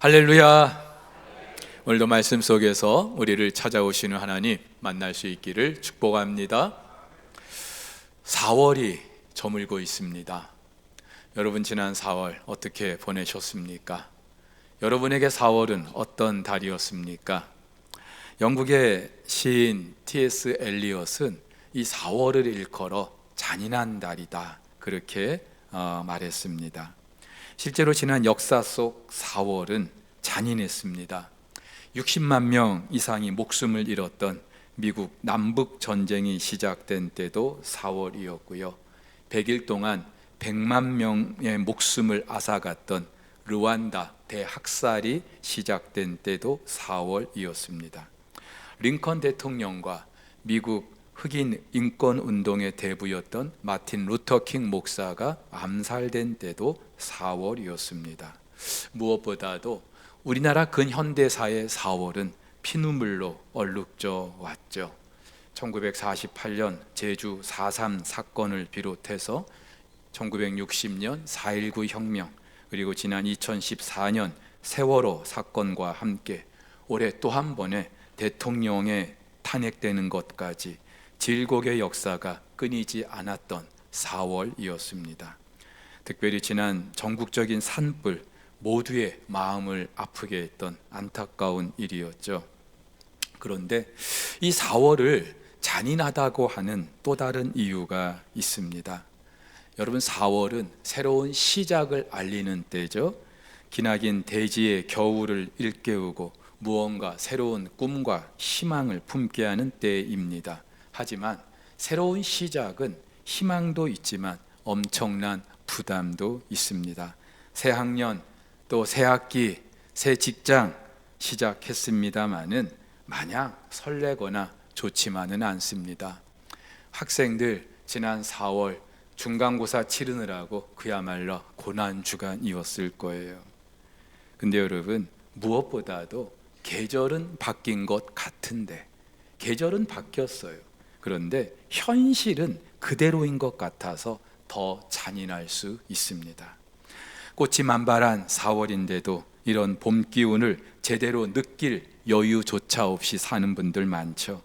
할렐루야. 오늘도 말씀 속에서 우리를 찾아오시는 하나님 만날 수 있기를 축복합니다. 4월이 저물고 있습니다. 여러분 지난 4월 어떻게 보내셨습니까? 여러분에게 4월은 어떤 달이었습니까? 영국의 시인 T.S. 엘리엇은 이 4월을 일컬어 잔인한 달이다, 그렇게 말했습니다. 실제로 지난 역사 속 4월은 잔인했습니다. 60만 명 이상이 목숨을 잃었던 미국 남북 전쟁이 시작된 때도 4월이었고요. 100일 동안 100만 명의 목숨을 앗아갔던 르완다 대학살이 시작된 때도 4월이었습니다. 링컨 대통령과 미국 흑인 인권운동의 대부였던 마틴 루터킹 목사가 암살된 때도 4월이었습니다. 무엇보다도 우리나라 근현대사의 4월은 피눈물로 얼룩져 왔죠. 1948년 제주 4.3 사건을 비롯해서 1960년 4.19 혁명, 그리고 지난 2014년 세월호 사건과 함께 올해 또 한 번의 대통령의 탄핵되는 것까지 질곡의 역사가 끊이지 않았던 4월이었습니다. 특별히 지난 전국적인 산불, 모두의 마음을 아프게 했던 안타까운 일이었죠. 그런데 이 4월을 잔인하다고 하는 또 다른 이유가 있습니다. 여러분, 4월은 새로운 시작을 알리는 때죠. 기나긴 대지의 겨울을 일깨우고 무언가 새로운 꿈과 희망을 품게 하는 때입니다. 하지만 새로운 시작은 희망도 있지만 엄청난 부담도 있습니다. 새 학년, 또 새 학기, 새 직장 시작했습니다마는 마냥 설레거나 좋지만은 않습니다. 학생들 지난 4월 중간고사 치르느라고 그야말로 고난주간이었을 거예요. 근데 여러분, 무엇보다도 계절은 바뀐 것 같은데, 계절은 바뀌었어요. 그런데 현실은 그대로인 것 같아서 더 잔인할 수 있습니다. 꽃이 만발한 4월인데도 이런 봄 기운을 제대로 느낄 여유조차 없이 사는 분들 많죠.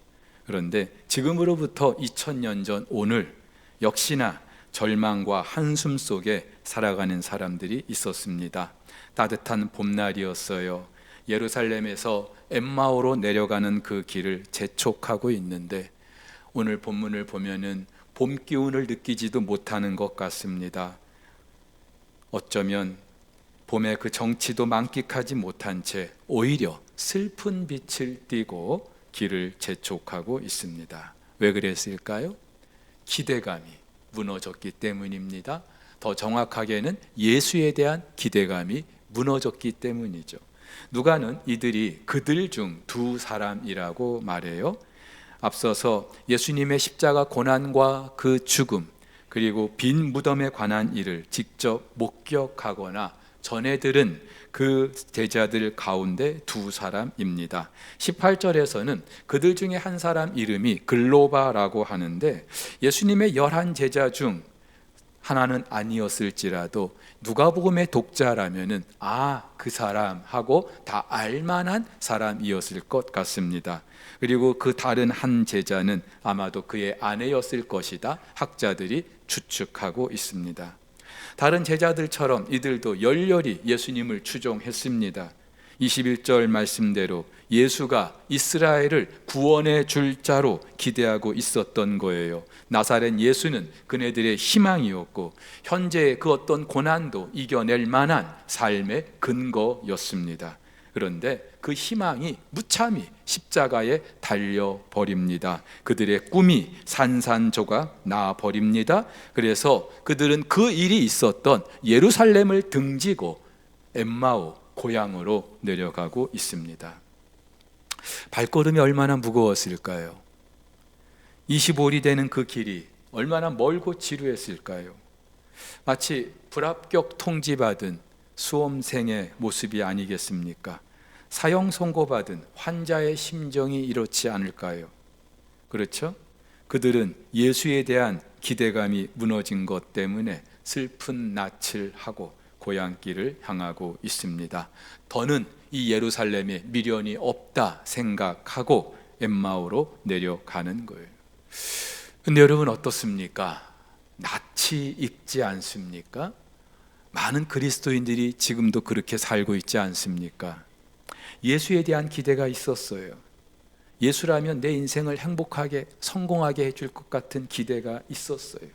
그런데 지금으로부터 2000년 전 오늘 역시나 절망과 한숨 속에 살아가는 사람들이 있었습니다. 따뜻한 봄날이었어요. 예루살렘에서 엠마오로 내려가는 그 길을 재촉하고 있는데 오늘 본문을 보면은 봄 기운을 느끼지도 못하는 것 같습니다. 어쩌면 봄의 그 정취도 만끽하지 못한 채 오히려 슬픈 빛을 띠고 길을 재촉하고 있습니다. 왜 그랬을까요? 기대감이 무너졌기 때문입니다. 더 정확하게는 예수에 대한 기대감이 무너졌기 때문이죠. 누가는 이들이 그들 중 두 사람이라고 말해요. 앞서서 예수님의 십자가 고난과 그 죽음, 그리고 빈 무덤에 관한 일을 직접 목격하거나 전해 들은 그 제자들 가운데 두 사람입니다. 18절에서는 그들 중에 한 사람 이름이 글로바라고 하는데 예수님의 11 제자 중 하나는 아니었을지라도 누가복음의 독자라면은 그 사람 하고 다 알만한 사람이었을 것 같습니다. 그리고 그 다른 한 제자는 아마도 그의 아내였을 것이다, 학자들이 추측하고 있습니다. 다른 제자들처럼 이들도 열렬히 예수님을 추종했습니다. 21절 말씀대로 예수가 이스라엘을 구원해 줄 자로 기대하고 있었던 거예요. 나사렛 예수는 그네들의 희망이었고 현재의 그 어떤 고난도 이겨낼 만한 삶의 근거였습니다. 그런데 그 희망이 무참히 십자가에 달려버립니다. 그들의 꿈이 산산조각 나버립니다. 그래서 그들은 그 일이 있었던 예루살렘을 등지고 엠마오 고향으로 내려가고 있습니다. 발걸음이 얼마나 무거웠을까요? 25일이 되는 그 길이 얼마나 멀고 지루했을까요? 마치 불합격 통지받은 수험생의 모습이 아니겠습니까? 사형 선고받은 환자의 심정이 이렇지 않을까요? 그렇죠? 그들은 예수에 대한 기대감이 무너진 것 때문에 슬픈 낯을 하고 고향길을 향하고 있습니다. 더는 이 예루살렘에 미련이 없다 생각하고 엠마오로 내려가는 거예요. 근데 여러분 어떻습니까? 낯이 익지 않습니까? 많은 그리스도인들이 지금도 그렇게 살고 있지 않습니까? 예수에 대한 기대가 있었어요. 예수라면 내 인생을 행복하게 성공하게 해줄 것 같은 기대가 있었어요.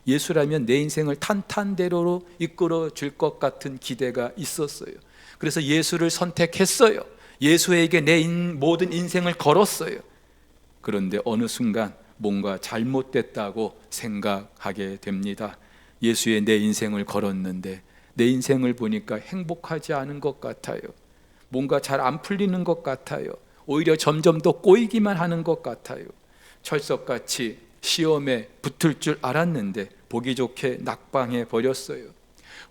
예수라면 내 인생을 탄탄대로로 이끌어 줄 것 같은 기대가 있었어요. 그래서 예수를 선택했어요. 예수에게 내 모든 인생을 걸었어요. 그런데 어느 순간 뭔가 잘못됐다고 생각하게 됩니다. 예수의 내 인생을 걸었는데 내 인생을 보니까 행복하지 않은 것 같아요. 뭔가 잘 안 풀리는 것 같아요. 오히려 점점 더 꼬이기만 하는 것 같아요. 철석같이 시험에 붙을 줄 알았는데 보기 좋게 낙방해 버렸어요.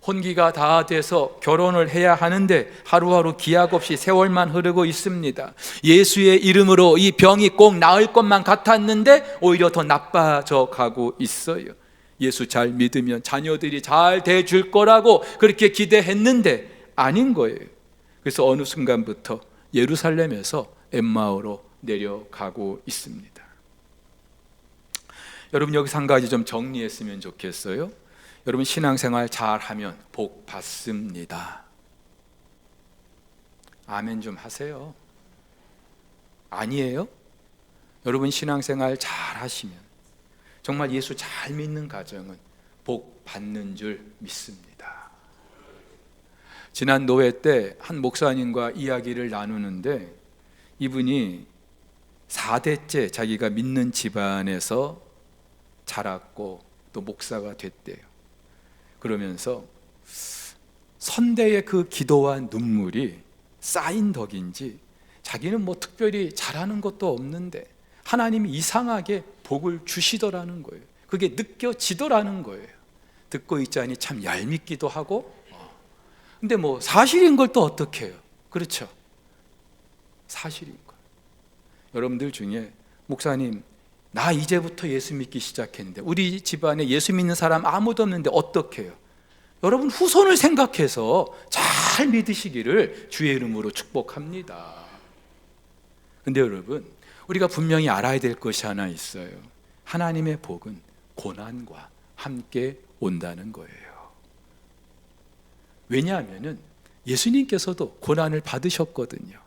혼기가 다 돼서 결혼을 해야 하는데 하루하루 기약 없이 세월만 흐르고 있습니다. 예수의 이름으로 이 병이 꼭 나을 것만 같았는데 오히려 더 나빠져 가고 있어요. 예수 잘 믿으면 자녀들이 잘 돼줄 거라고 그렇게 기대했는데 아닌 거예요. 그래서 어느 순간부터 예루살렘에서 엠마오로 내려가고 있습니다. 여러분 여기서 한 가지 좀 정리했으면 좋겠어요. 여러분 신앙생활 잘하면 복 받습니다. 아멘 좀 하세요. 아니에요? 여러분 신앙생활 잘하시면 정말 예수 잘 믿는 가정은 복 받는 줄 믿습니다. 지난 노회 때 한 목사님과 이야기를 나누는데 이분이 4대째 자기가 믿는 집안에서 자랐고 또 목사가 됐대요. 그러면서 선대의 그 기도와 눈물이 쌓인 덕인지 자기는 뭐 특별히 잘하는 것도 없는데 하나님이 이상하게 복을 주시더라는 거예요. 그게 느껴지더라는 거예요. 듣고 있자니 참 얄밉기도 하고 근데 뭐 사실인 걸 또 어떻게 해요? 그렇죠? 사실인 걸. 여러분들 중에 목사님 나 이제부터 예수 믿기 시작했는데 우리 집안에 예수 믿는 사람 아무도 없는데 어떻게 해요? 여러분 후손을 생각해서 잘 믿으시기를 주의 이름으로 축복합니다. 근데 여러분 우리가 분명히 알아야 될 것이 하나 있어요. 하나님의 복은 고난과 함께 온다는 거예요. 왜냐하면 예수님께서도 고난을 받으셨거든요.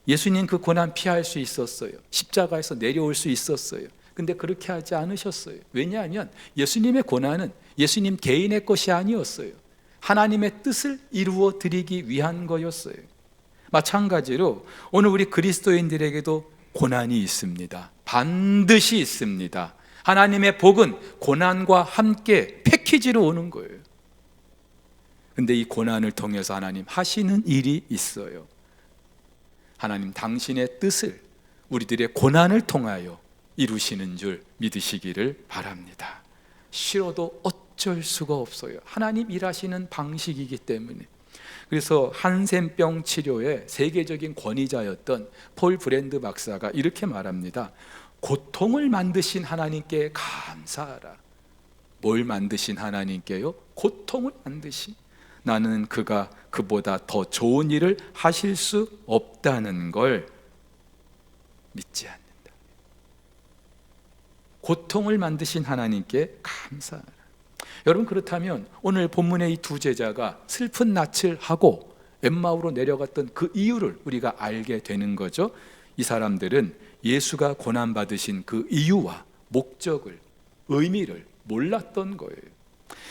예수님 그 고난 피할 수 있었어요. 십자가에서 내려올 수 있었어요. 근데 그렇게 하지 않으셨어요. 왜냐하면 예수님의 고난은 예수님 개인의 것이 아니었어요. 하나님의 뜻을 이루어 드리기 위한 거였어요. 마찬가지로 오늘 우리 그리스도인들에게도 고난이 있습니다. 반드시 있습니다. 하나님의 복은 고난과 함께 패키지로 오는 거예요. 근데 이 고난을 통해서 하나님 하시는 일이 있어요. 하나님 당신의 뜻을 우리들의 고난을 통하여 이루시는 줄 믿으시기를 바랍니다. 싫어도 어쩔 수가 없어요. 하나님 일하시는 방식이기 때문에. 그래서 한센병 치료의 세계적인 권위자였던 폴 브랜드 박사가 이렇게 말합니다. 고통을 만드신 하나님께 감사하라. 뭘 만드신 하나님께요? 고통을 만드신. 나는 그가 그보다 더 좋은 일을 하실 수 없다는 걸 믿지 않는다. 고통을 만드신 하나님께 감사하라. 여러분 그렇다면 오늘 본문의 이 두 제자가 슬픈 낯을 하고 엠마오로 내려갔던 그 이유를 우리가 알게 되는 거죠. 이 사람들은 예수가 고난받으신 그 이유와 목적을, 의미를 몰랐던 거예요.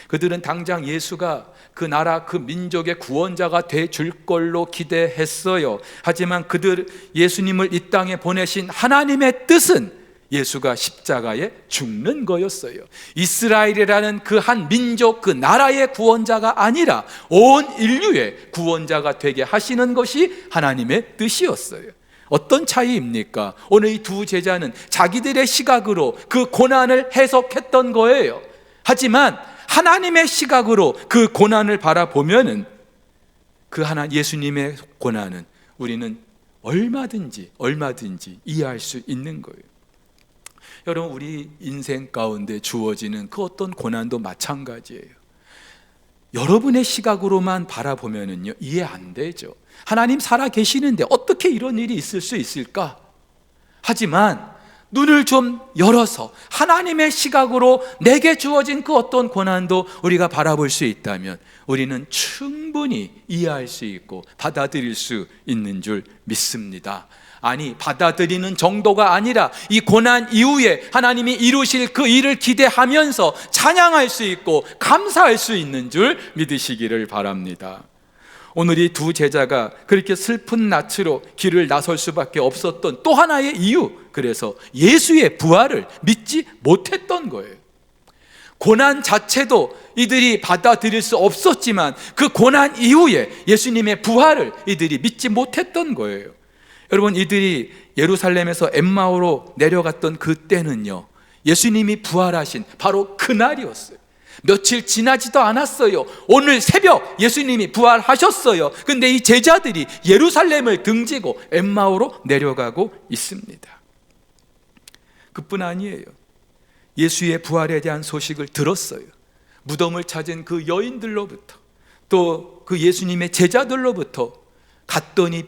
그들은 당장 예수가 그 나라 그 민족의 구원자가 되줄 걸로 기대했어요. 하지만 그들 예수님을 이 땅에 보내신 하나님의 뜻은 예수가 십자가에 죽는 거였어요. 이스라엘이라는 그 한 민족, 그 나라의 구원자가 아니라 온 인류의 구원자가 되게 하시는 것이 하나님의 뜻이었어요. 어떤 차이입니까? 오늘 이 두 제자는 자기들의 시각으로 그 고난을 해석했던 거예요. 하지만 하나님의 시각으로 그 고난을 바라보면은 그 예수님의 고난은 우리는 얼마든지 이해할 수 있는 거예요. 여러분 우리 인생 가운데 주어지는 그 어떤 고난도 마찬가지예요. 여러분의 시각으로만 바라보면은요, 이해 안 되죠. 하나님 살아 계시는데 어떻게 이런 일이 있을 수 있을까? 하지만 눈을 좀 열어서 하나님의 시각으로 내게 주어진 그 어떤 고난도 우리가 바라볼 수 있다면 우리는 충분히 이해할 수 있고 받아들일 수 있는 줄 믿습니다. 아니, 받아들이는 정도가 아니라 이 고난 이후에 하나님이 이루실 그 일을 기대하면서 찬양할 수 있고 감사할 수 있는 줄 믿으시기를 바랍니다. 오늘 이 두 제자가 그렇게 슬픈 낯으로 길을 나설 수밖에 없었던 또 하나의 이유, 그래서 예수의 부활을 믿지 못했던 거예요. 고난 자체도 이들이 받아들일 수 없었지만 그 고난 이후에 예수님의 부활을 이들이 믿지 못했던 거예요. 여러분, 이들이 예루살렘에서 엠마오로 내려갔던 그때는요, 예수님이 부활하신 바로 그날이었어요. 며칠 지나지도 않았어요. 오늘 새벽 예수님이 부활하셨어요. 근데 이 제자들이 예루살렘을 등지고 엠마오로 내려가고 있습니다. 그뿐 아니에요. 예수의 부활에 대한 소식을 들었어요. 무덤을 찾은 그 여인들로부터, 또 그 예수님의 제자들로부터 갔더니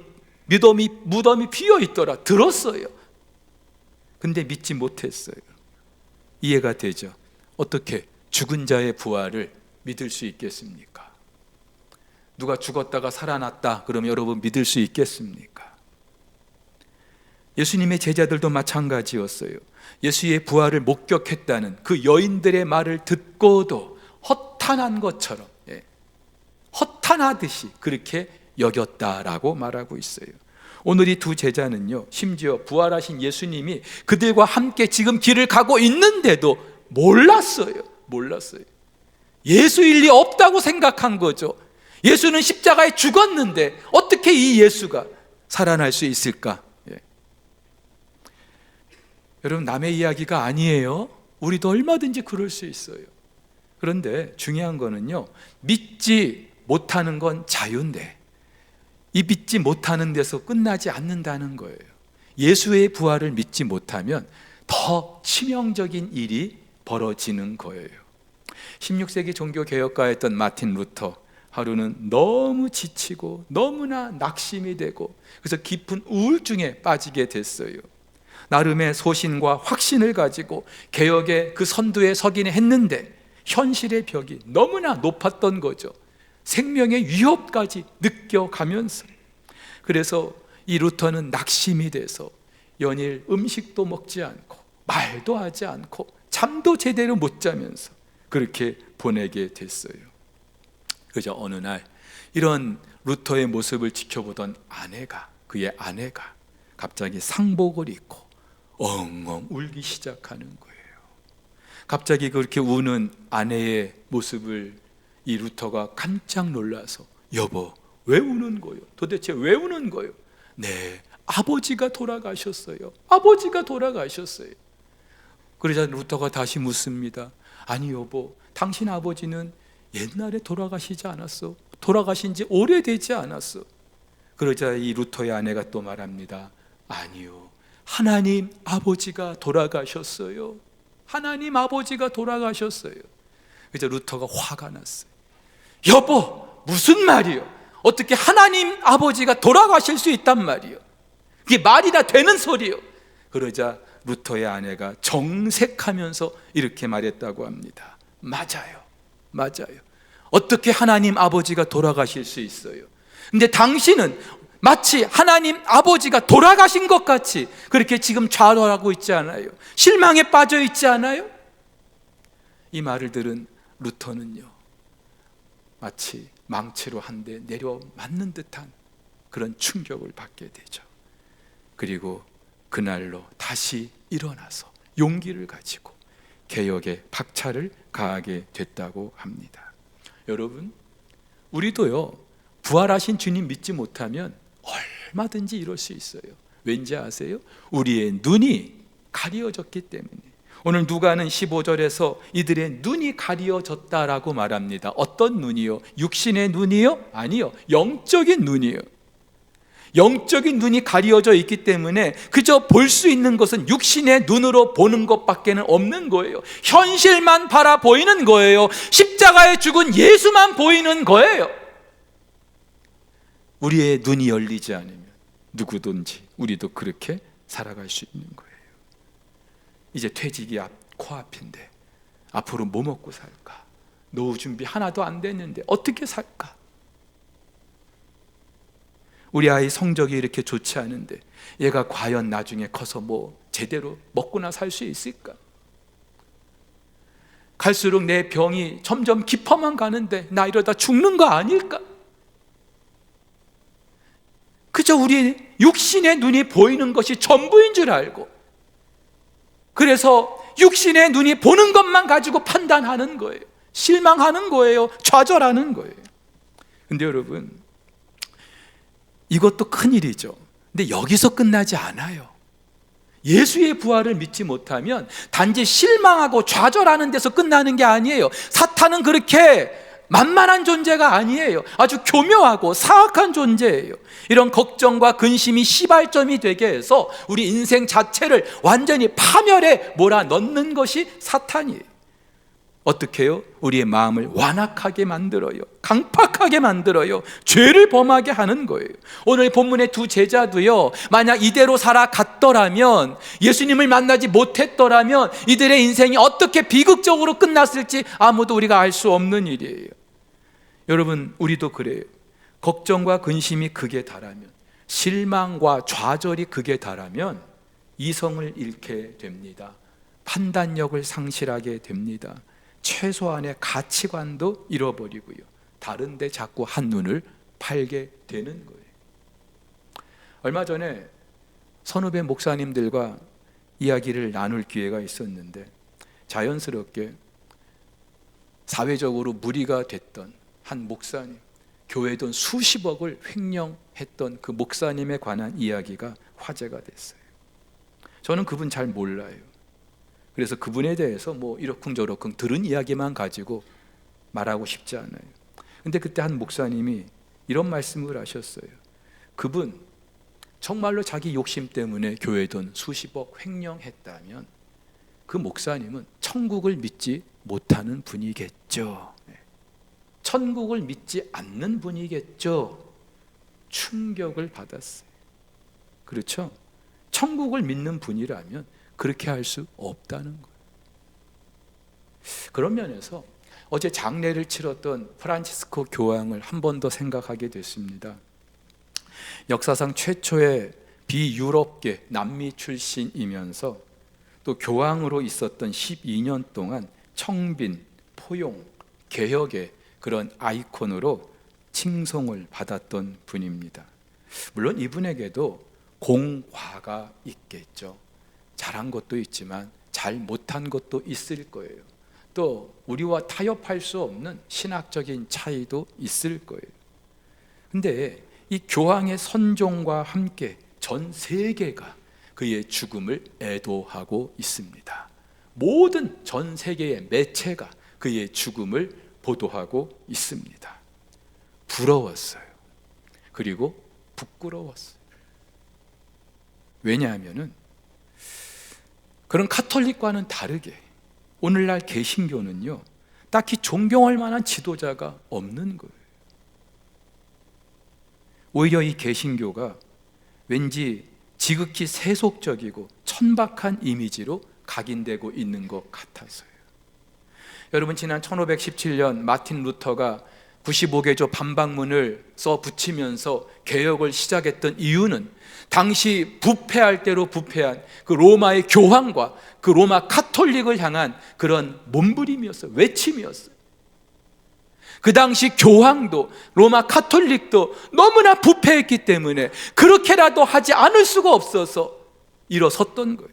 무덤이 비어 있더라 들었어요. 근데 믿지 못했어요. 이해가 되죠? 어떻게 죽은 자의 부활을 믿을 수 있겠습니까? 누가 죽었다가 살아났다 그러면 여러분 믿을 수 있겠습니까? 예수님의 제자들도 마찬가지였어요. 예수의 부활을 목격했다는 그 여인들의 말을 듣고도 허탄한 것처럼, 허탄하듯이 그렇게 여겼다라고 말하고 있어요. 오늘 이 두 제자는요, 심지어 부활하신 예수님이 그들과 함께 지금 길을 가고 있는데도 몰랐어요. 예수일 리 없다고 생각한 거죠. 예수는 십자가에 죽었는데 어떻게 이 예수가 살아날 수 있을까? 여러분, 남의 이야기가 아니에요. 우리도 얼마든지 그럴 수 있어요. 그런데 중요한 거는요, 믿지 못하는 건 자유인데 이 믿지 못하는 데서 끝나지 않는다는 거예요. 예수의 부활을 믿지 못하면 더 치명적인 일이 벌어지는 거예요. 16세기 종교개혁가였던 마틴 루터, 하루는 너무 지치고 너무나 낙심이 되고 그래서 깊은 우울증에 빠지게 됐어요. 나름의 소신과 확신을 가지고 개혁의 그 선두에 서긴 했는데 현실의 벽이 너무나 높았던 거죠. 생명의 위협까지 느껴가면서. 그래서 이 루터는 낙심이 돼서 연일 음식도 먹지 않고 말도 하지 않고 잠도 제대로 못 자면서 그렇게 보내게 됐어요. 그저 어느 날 이런 루터의 모습을 지켜보던 그의 아내가 갑자기 상복을 입고 엉엉 울기 시작하는 거예요. 갑자기 그렇게 우는 아내의 모습을 이 루터가 깜짝 놀라서, 여보, 왜 우는 거예요? 도대체 왜 우는 거예요? 네, 아버지가 돌아가셨어요. 그러자 루터가 다시 묻습니다. 아니 여보, 당신 아버지는 옛날에 돌아가시지 않았어? 돌아가신 지 오래되지 않았어? 그러자 이 루터의 아내가 또 말합니다. 아니요, 하나님 아버지가 돌아가셨어요. 그래서 루터가 화가 났어요. 여보, 무슨 말이요? 어떻게 하나님 아버지가 돌아가실 수 있단 말이요? 그게 말이나 되는 소리요? 그러자 루터의 아내가 정색하면서 이렇게 말했다고 합니다. 맞아요. 어떻게 하나님 아버지가 돌아가실 수 있어요? 근데 당신은 마치 하나님 아버지가 돌아가신 것 같이 그렇게 지금 좌절하고 있지 않아요? 실망에 빠져 있지 않아요? 이 말을 들은 루터는요, 마치 망치로 한 대 내려 맞는 듯한 그런 충격을 받게 되죠. 그리고 그날로 다시 일어나서 용기를 가지고 개혁에 박차를 가하게 됐다고 합니다. 여러분, 우리도요, 부활하신 주님 믿지 못하면 얼마든지 이럴 수 있어요. 왠지 아세요? 우리의 눈이 가려졌기 때문에. 오늘 누가는 15절에서 이들의 눈이 가려졌다라고 말합니다. 어떤 눈이요? 육신의 눈이요? 아니요, 영적인 눈이요. 영적인 눈이 가려져 있기 때문에 그저 볼 수 있는 것은 육신의 눈으로 보는 것밖에는 없는 거예요. 현실만 바라보이는 거예요. 십자가에 죽은 예수만 보이는 거예요. 우리의 눈이 열리지 않으면 누구든지 우리도 그렇게 살아갈 수 있는 거예요. 이제 퇴직이 코앞인데 앞으로 뭐 먹고 살까? 노후 준비 하나도 안 됐는데 어떻게 살까? 우리 아이 성적이 이렇게 좋지 않은데 얘가 과연 나중에 커서 뭐 제대로 먹고나 살 수 있을까? 갈수록 내 병이 점점 깊어만 가는데 나 이러다 죽는 거 아닐까? 그저 우리 육신의 눈이 보이는 것이 전부인 줄 알고, 그래서 육신의 눈이 보는 것만 가지고 판단하는 거예요. 실망하는 거예요. 좌절하는 거예요. 근데 여러분, 이것도 큰일이죠. 근데 여기서 끝나지 않아요. 예수의 부활을 믿지 못하면 단지 실망하고 좌절하는 데서 끝나는 게 아니에요. 사탄은 그렇게 만만한 존재가 아니에요. 아주 교묘하고 사악한 존재예요. 이런 걱정과 근심이 시발점이 되게 해서 우리 인생 자체를 완전히 파멸에 몰아넣는 것이 사탄이에요. 어떻게 해요? 우리의 마음을 완악하게 만들어요. 강팍하게 만들어요. 죄를 범하게 하는 거예요. 오늘 본문의 두 제자도요, 만약 이대로 살아갔더라면, 예수님을 만나지 못했더라면 이들의 인생이 어떻게 비극적으로 끝났을지 아무도 우리가 알 수 없는 일이에요. 여러분, 우리도 그래요. 걱정과 근심이 극에 달하면, 실망과 좌절이 극에 달하면 이성을 잃게 됩니다. 판단력을 상실하게 됩니다. 최소한의 가치관도 잃어버리고요, 다른 데 자꾸 한눈을 팔게 되는 거예요. 얼마 전에 선후배 목사님들과 이야기를 나눌 기회가 있었는데, 자연스럽게 사회적으로 무리가 됐던 한 목사님, 교회 돈 수십억을 횡령했던 그 목사님에 관한 이야기가 화제가 됐어요. 저는 그분 잘 몰라요. 그래서 그분에 대해서 뭐 이러쿵저러쿵 들은 이야기만 가지고 말하고 싶지 않아요. 근데 그때 한 목사님이 이런 말씀을 하셨어요. 그분 정말로 자기 욕심 때문에 교회 돈 수십억 횡령했다면 그 목사님은 천국을 믿지 못하는 분이겠죠. 천국을 믿지 않는 분이겠죠. 충격을 받았어요. 그렇죠? 천국을 믿는 분이라면 그렇게 할 수 없다는 거예요. 그런 면에서 어제 장례를 치렀던 프란치스코 교황을 한 번 더 생각하게 됐습니다. 역사상 최초의 비유럽계 남미 출신이면서 또 교황으로 있었던 12년 동안 청빈, 포용, 개혁의 그런 아이콘으로 칭송을 받았던 분입니다. 물론 이분에게도 공과가 있겠죠. 잘한 것도 있지만 잘 못한 것도 있을 거예요. 또 우리와 타협할 수 없는 신학적인 차이도 있을 거예요. 근데 이 교황의 선종과 함께 전 세계가 그의 죽음을 애도하고 있습니다. 모든 전 세계의 매체가 그의 죽음을 보도하고 있습니다. 부러웠어요. 그리고 부끄러웠어요. 왜냐하면은 그런 카톨릭과는 다르게 오늘날 개신교는요, 딱히 존경할 만한 지도자가 없는 거예요. 오히려 이 개신교가 왠지 지극히 세속적이고 천박한 이미지로 각인되고 있는 것 같아서요. 여러분, 지난 1517년 마틴 루터가 95개조 반박문을 써 붙이면서 개혁을 시작했던 이유는 당시 부패할 대로 부패한 그 로마의 교황과 그 로마 카톨릭을 향한 그런 몸부림이었어요. 외침이었어요. 그 당시 교황도 로마 카톨릭도 너무나 부패했기 때문에 그렇게라도 하지 않을 수가 없어서 일어섰던 거예요.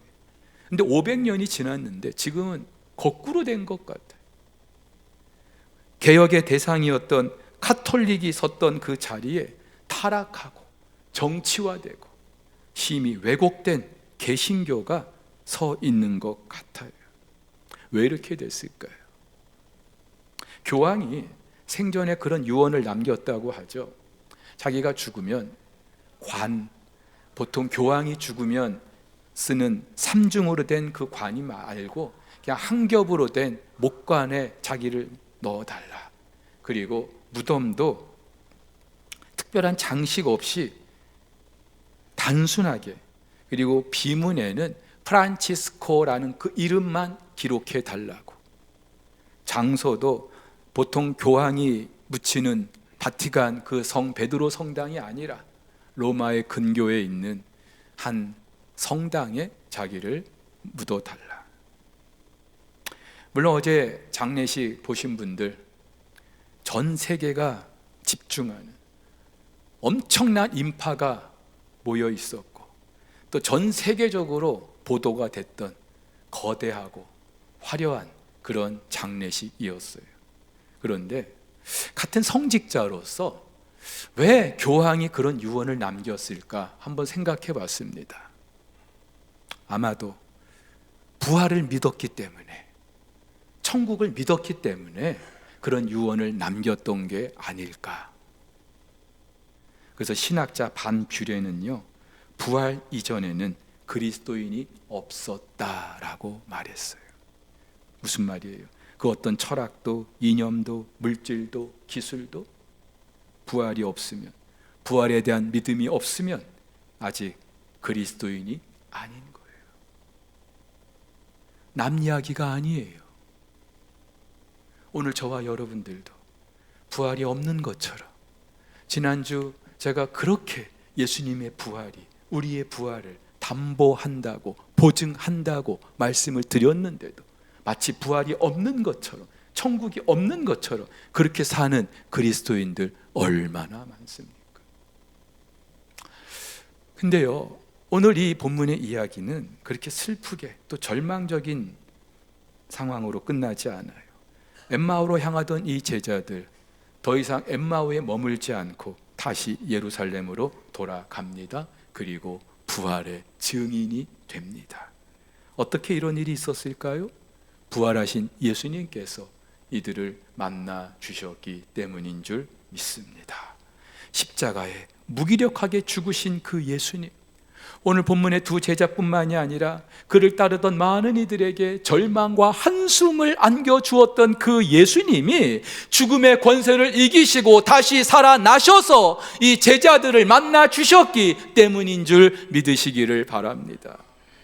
근데 500년이 지났는데 지금은 거꾸로 된 것 같아요. 개혁의 대상이었던 카톨릭이 섰던 그 자리에 타락하고 정치화되고 심히 왜곡된 개신교가 서 있는 것 같아요. 왜 이렇게 됐을까요? 교황이 생전에 그런 유언을 남겼다고 하죠. 자기가 죽으면 관, 보통 교황이 죽으면 쓰는 삼중으로 된 그 관이 말고 그냥 한 겹으로 된 목관에 자기를 넣어달라. 그리고 무덤도 특별한 장식 없이 단순하게, 그리고 비문에는 프란치스코라는 그 이름만 기록해 달라고. 장소도 보통 교황이 묻히는 바티칸 그 성 베드로 성당이 아니라 로마의 근교에 있는 한 성당에 자기를 묻어달라. 물론 어제 장례식 보신 분들, 전 세계가 집중하는 엄청난 인파가 모여 있었고, 또 전 세계적으로 보도가 됐던 거대하고 화려한 그런 장례식이었어요. 그런데 같은 성직자로서 왜 교황이 그런 유언을 남겼을까 한번 생각해 봤습니다. 아마도 부활을 믿었기 때문에, 천국을 믿었기 때문에 그런 유언을 남겼던 게 아닐까. 그래서 신학자 반 뷰레는요, 부활 이전에는 그리스도인이 없었다라고 말했어요. 무슨 말이에요? 그 어떤 철학도, 이념도, 물질도, 기술도 부활이 없으면, 부활에 대한 믿음이 없으면 아직 그리스도인이 아닌 거예요. 남 이야기가 아니에요. 오늘 저와 여러분들도 부활이 없는 것처럼, 지난주 제가 그렇게 예수님의 부활이 우리의 부활을 담보한다고, 보증한다고 말씀을 드렸는데도 마치 부활이 없는 것처럼, 천국이 없는 것처럼 그렇게 사는 그리스도인들 얼마나 많습니까? 근데요, 오늘 이 본문의 이야기는 그렇게 슬프게 또 절망적인 상황으로 끝나지 않아요. 엠마오로 향하던 이 제자들, 더 이상 엠마오에 머물지 않고 다시 예루살렘으로 돌아갑니다. 그리고 부활의 증인이 됩니다. 어떻게 이런 일이 있었을까요? 부활하신 예수님께서 이들을 만나 주셨기 때문인 줄 믿습니다. 십자가에 무기력하게 죽으신 그 예수님, 오늘 본문의 두 제자뿐만이 아니라 그를 따르던 많은 이들에게 절망과 한숨을 안겨주었던 그 예수님이 죽음의 권세를 이기시고 다시 살아나셔서 이 제자들을 만나 주셨기 때문인 줄 믿으시기를 바랍니다.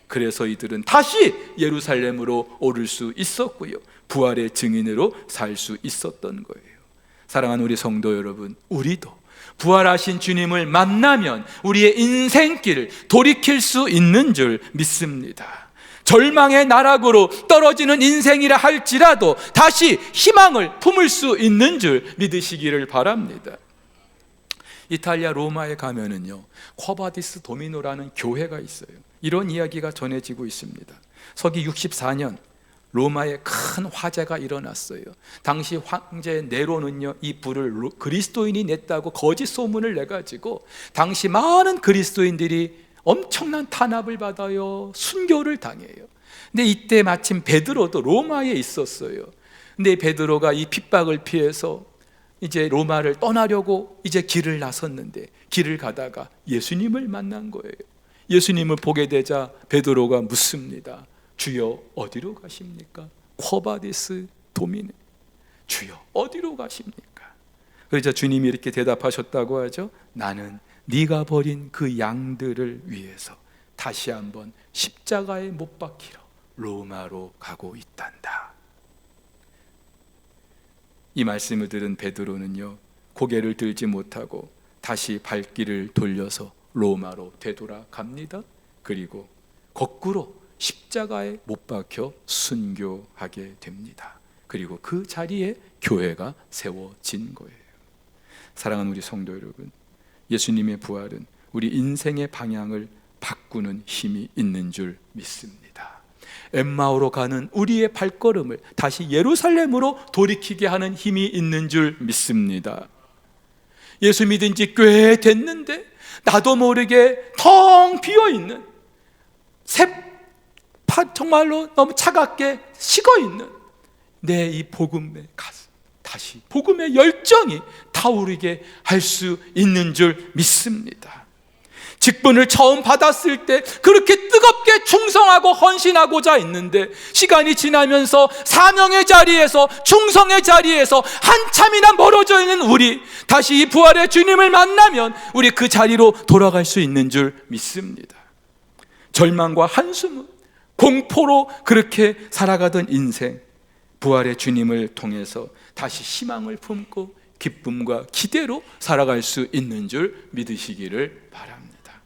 그래서 이들은 다시 예루살렘으로 오를 수 있었고요, 부활의 증인으로 살 수 있었던 거예요. 사랑하는 우리 성도 여러분, 우리도 부활하신 주님을 만나면 우리의 인생길을 돌이킬 수 있는 줄 믿습니다. 절망의 나락으로 떨어지는 인생이라 할지라도 다시 희망을 품을 수 있는 줄 믿으시기를 바랍니다. 이탈리아 로마에 가면은요, 쿼바디스 도미노라는 교회가 있어요. 이런 이야기가 전해지고 있습니다. 서기 64년 로마에 큰 화재가 일어났어요. 당시 황제 네로는요, 이 불을 그리스도인이 냈다고 거짓 소문을 내가지고 당시 많은 그리스도인들이 엄청난 탄압을 받아요. 순교를 당해요. 근데 이때 마침 베드로도 로마에 있었어요. 근데 베드로가 이 핍박을 피해서 이제 로마를 떠나려고 이제 길을 나섰는데, 길을 가다가 예수님을 만난 거예요. 예수님을 보게 되자 베드로가 묻습니다. 주여 어디로 가십니까? 쿼바디스 도미네, 주여 어디로 가십니까? 그래서 주님이 이렇게 대답하셨다고 하죠. 나는 네가 버린 그 양들을 위해서 다시 한번 십자가에 못 박히러 로마로 가고 있단다. 이 말씀을 들은 베드로는요, 고개를 들지 못하고 다시 발길을 돌려서 로마로 되돌아갑니다. 그리고 거꾸로 십자가에 못 박혀 순교하게 됩니다. 그리고 그 자리에 교회가 세워진 거예요. 사랑하는 우리 성도 여러분, 예수님의 부활은 우리 인생의 방향을 바꾸는 힘이 있는 줄 믿습니다. 엠마오로 가는 우리의 발걸음을 다시 예루살렘으로 돌이키게 하는 힘이 있는 줄 믿습니다. 예수 믿은 지 꽤 됐는데 나도 모르게 텅 비어있는, 정말로 너무 차갑게 식어있는 내 이 복음의 가슴, 다시 복음의 열정이 타오르게 할 수 있는 줄 믿습니다. 직분을 처음 받았을 때 그렇게 뜨겁게 충성하고 헌신하고자 했는데 시간이 지나면서 사명의 자리에서, 충성의 자리에서 한참이나 멀어져 있는 우리, 다시 이 부활의 주님을 만나면 우리 그 자리로 돌아갈 수 있는 줄 믿습니다. 절망과 한숨, 공포로 그렇게 살아가던 인생, 부활의 주님을 통해서 다시 희망을 품고 기쁨과 기대로 살아갈 수 있는 줄 믿으시기를 바랍니다.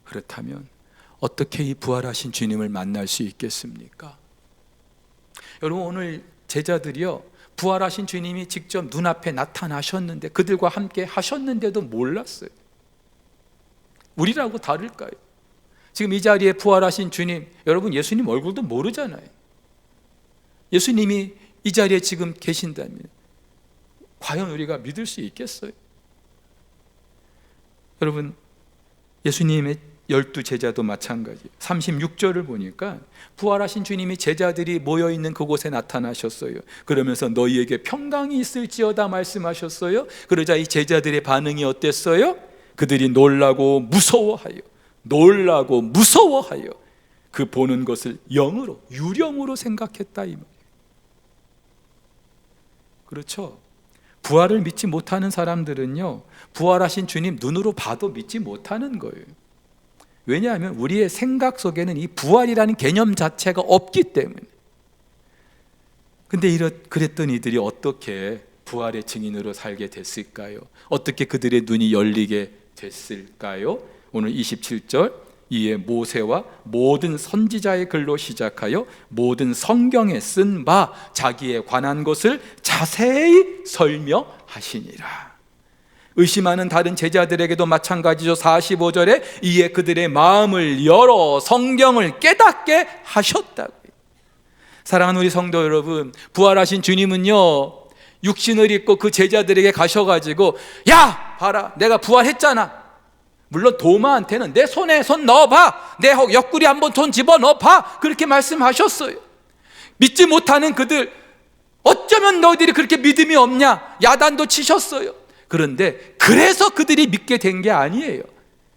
그렇다면 어떻게 이 부활하신 주님을 만날 수 있겠습니까? 여러분, 오늘 제자들이요, 부활하신 주님이 직접 눈앞에 나타나셨는데, 그들과 함께 하셨는데도 몰랐어요. 우리라고 다를까요? 지금 이 자리에 부활하신 주님, 여러분 예수님 얼굴도 모르잖아요. 예수님이 이 자리에 지금 계신다면 과연 우리가 믿을 수 있겠어요? 여러분, 예수님의 12 제자도 마찬가지. 36절을 보니까 부활하신 주님이 제자들이 모여있는 그곳에 나타나셨어요. 그러면서 너희에게 평강이 있을지어다 말씀하셨어요. 그러자 이 제자들의 반응이 어땠어요? 그들이 놀라고 무서워하여 그 보는 것을 영으로, 유령으로 생각했다, 이 말이에요. 그렇죠? 부활을 믿지 못하는 사람들은요, 부활하신 주님 눈으로 봐도 믿지 못하는 거예요. 왜냐하면 우리의 생각 속에는 이 부활이라는 개념 자체가 없기 때문에. 근데 그랬던 이들이 어떻게 부활의 증인으로 살게 됐을까요? 어떻게 그들의 눈이 열리게 됐을까요? 오늘 27절, 이에 모세와 모든 선지자의 글로 시작하여 모든 성경에 쓴 바 자기에 관한 것을 자세히 설명하시니라. 의심하는 다른 제자들에게도 마찬가지죠. 45절에 이에 그들의 마음을 열어 성경을 깨닫게 하셨다고요. 사랑하는 우리 성도 여러분, 부활하신 주님은요, 육신을 입고 그 제자들에게 가셔가지고, 야 봐라, 내가 부활했잖아. 물론 도마한테는 내 손에 손 넣어봐, 내 옆구리 한번 손 집어넣어봐, 그렇게 말씀하셨어요. 믿지 못하는 그들, 어쩌면 너희들이 그렇게 믿음이 없냐, 야단도 치셨어요. 그런데 그래서 그들이 믿게 된 게 아니에요.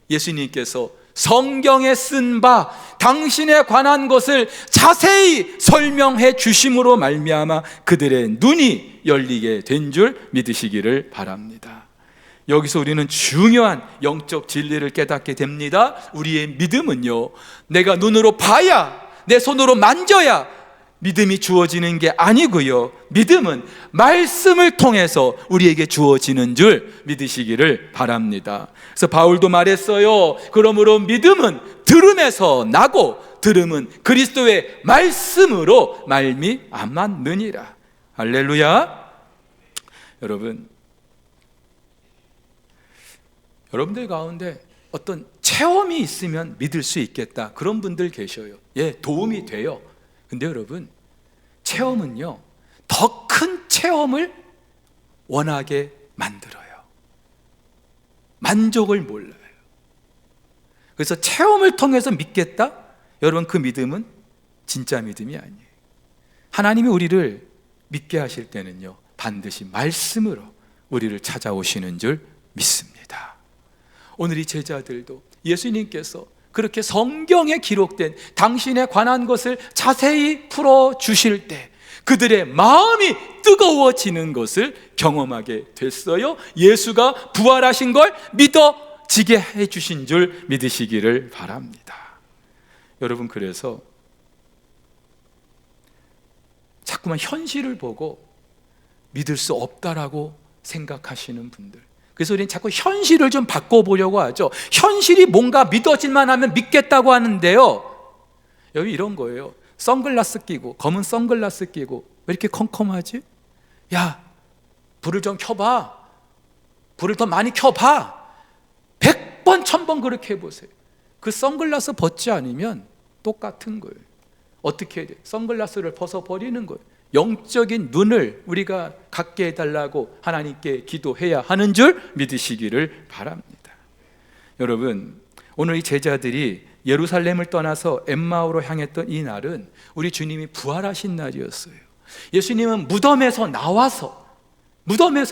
예수님께서 성경에 쓴 바 당신에 관한 것을 자세히 설명해 주심으로 말미암아 그들의 눈이 열리게 된 줄 믿으시기를 바랍니다. 여기서 우리는 중요한 영적 진리를 깨닫게 됩니다. 우리의 믿음은요, 내가 눈으로 봐야, 내 손으로 만져야 믿음이 주어지는 게 아니고요, 믿음은 말씀을 통해서 우리에게 주어지는 줄 믿으시기를 바랍니다. 그래서 바울도 말했어요. 그러므로 믿음은 들음에서 나고 들음은 그리스도의 말씀으로 말미암았느니라. 할렐루야. 여러분들 가운데 어떤 체험이 있으면 믿을 수 있겠다, 그런 분들 계셔요. 예, 도움이 돼요. 근데 여러분, 체험은요, 더 큰 체험을 원하게 만들어요. 만족을 몰라요. 그래서 체험을 통해서 믿겠다? 여러분, 그 믿음은 진짜 믿음이 아니에요. 하나님이 우리를 믿게 하실 때는요, 반드시 말씀으로 우리를 찾아오시는 줄 믿습니다. 오늘 이 제자들도 예수님께서 그렇게 성경에 기록된 당신에 관한 것을 자세히 풀어주실 때 그들의 마음이 뜨거워지는 것을 경험하게 됐어요. 예수가 부활하신 걸 믿어지게 해주신 줄 믿으시기를 바랍니다. 여러분, 그래서 자꾸만 현실을 보고 믿을 수 없다라고 생각하시는 분들, 그래서 우리는 자꾸 현실을 좀 바꿔보려고 하죠. 현실이 뭔가 믿어질만 하면 믿겠다고 하는데요, 여기 이런 거예요. 선글라스 끼고, 검은 선글라스 끼고, 왜 이렇게 컴컴하지? 야, 불을 좀 켜봐, 불을 더 많이 켜봐. 100번 1000번 그렇게 해보세요. 그 선글라스 벗지 않으면 똑같은 거예요. 어떻게 해야 돼요? 선글라스를 벗어버리는 거예요. 영적인 눈을 우리가 갖게 해달라고 하나님께 기도해야 하는 줄 믿으시기를 바랍니다. 여러분, 오늘 이 제자들이 예루살렘을 떠나서 엠마오로 향했던 이 날은 우리 주님이 부활하신 날이었어요. 예수님은 무덤에서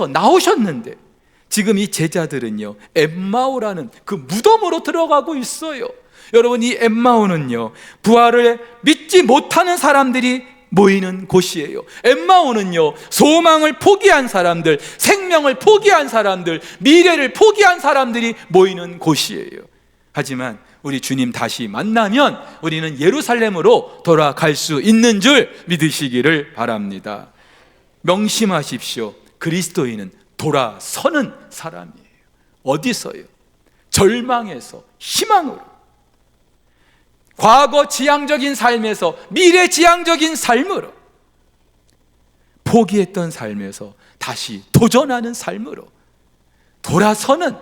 나오셨는데 지금 이 제자들은요, 엠마오라는 그 무덤으로 들어가고 있어요. 여러분, 이 엠마오는요, 부활을 믿지 못하는 사람들이 모이는 곳이에요. 엠마오는요, 소망을 포기한 사람들, 생명을 포기한 사람들, 미래를 포기한 사람들이 모이는 곳이에요. 하지만 우리 주님 다시 만나면 우리는 예루살렘으로 돌아갈 수 있는 줄 믿으시기를 바랍니다. 명심하십시오. 그리스도인은 돌아서는 사람이에요. 어디서요? 절망에서 희망으로, 과거 지향적인 삶에서 미래 지향적인 삶으로, 포기했던 삶에서 다시 도전하는 삶으로 돌아서는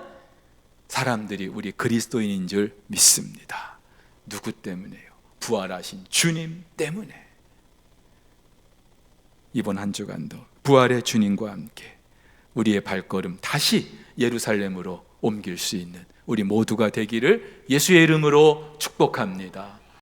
사람들이 우리 그리스도인인 줄 믿습니다. 누구 때문에요? 부활하신 주님 때문에. 이번 한 주간도 부활의 주님과 함께 우리의 발걸음 다시 예루살렘으로 옮길 수 있는 우리 모두가 되기를 예수의 이름으로 축복합니다.